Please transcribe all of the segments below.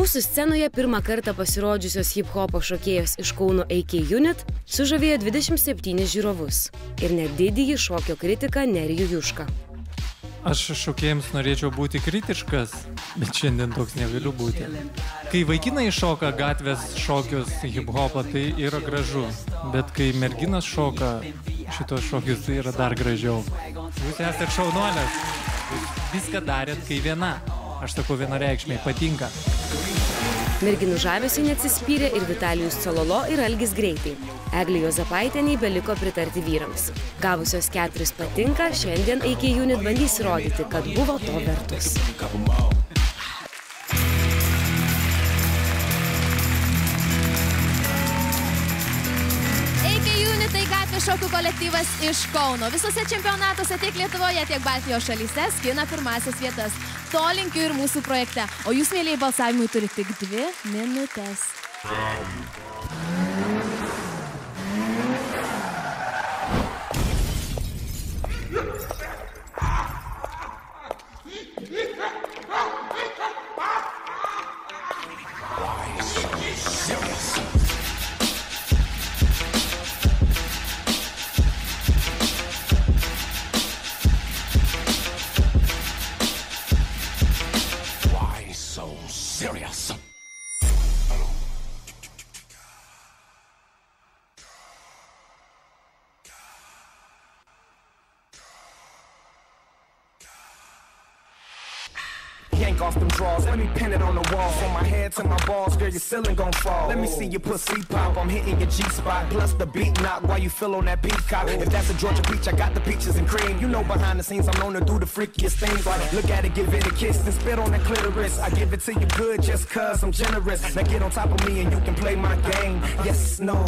Mūsų scenoje pirmą kartą pasirodžiusios hip-hopo šokėjos iš Kauno AK Unit sužavėjo 27 žiūrovus ir net didįjį šokio kritiką Nerijų Jušką. Aš šokėjams norėčiau būti kritiškas, bet šiandien toks negaliu būti. Kai vaikinai šoka gatvės šokius hip-hopą, tai yra gražu, bet kai merginas šoka šitos šokius, tai yra dar gražiau. Jūs esate šaunuolės, jūs viską darėt kai viena. Aš sakau vienareikšmiai, patinka. Merginų žavesiui neatsispyrė ir Vitalijus Cololo ir Algis Greitai. Eglė Juozapaitienei beliko pritarti vyrams. Gavusios 4 patinka, šiandien AK Unit bandys įrodyti, kad buvo to vertus. AK Unit tai gatvės šokių kolektyvas iš Kauno. Visose čempionatuose tiek Lietuvoje, tiek Baltijos šalyse skina pirmasias vietas. To linkiu ir mūsų projekte. O jūs, mėlyje, balsavimui turi tik 2 minutės. Yank off them drawers, let me pin it on the wall. From my head to my balls, girl, your ceiling gon' fall. Let me see your pussy pop, I'm hitting your G-spot. Plus the beat knock while you feel on that peacock. If that's a Georgia peach, I got the peaches and cream. You know behind the scenes, I'm known to do the freakiest things. Like look at it, give it a kiss, then spit on that clitoris. I give it to you good just cause I'm generous. Now get on top of me and you can play my game. Yes, no,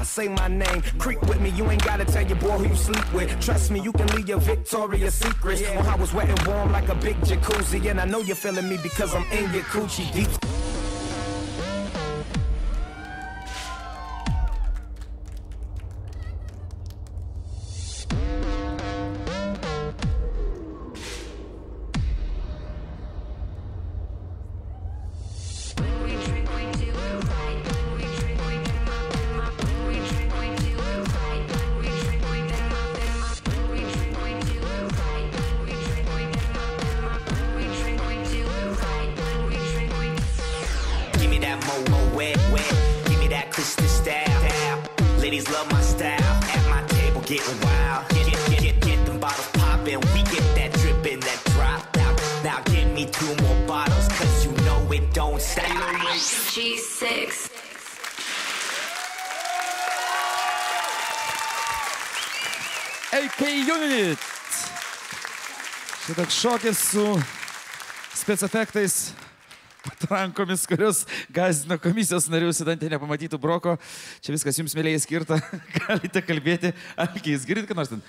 say my name. Creep with me, you ain't gotta tell your boy who you sleep with. Trust me, you can leave your Victoria's Secrets. When I was wet and warm like a big jacuzzi. And I know you're feeling me because I'm in your coochie deep. Ladies love my style, at my table getting wild. Get them bottles poppin', we get that drippin', that drop out. Now give me 2 more bottles, cause you know it don't stop. G6. AK Unit. Šitoks šokis su specefektais, rankomis, kurios gąsdino komisijos narius, įdantė nepamatytų broko. Čia viskas jums, mėlėjai, skirta. Galite kalbėti. Algiai, jūs girdite, ką nors ten?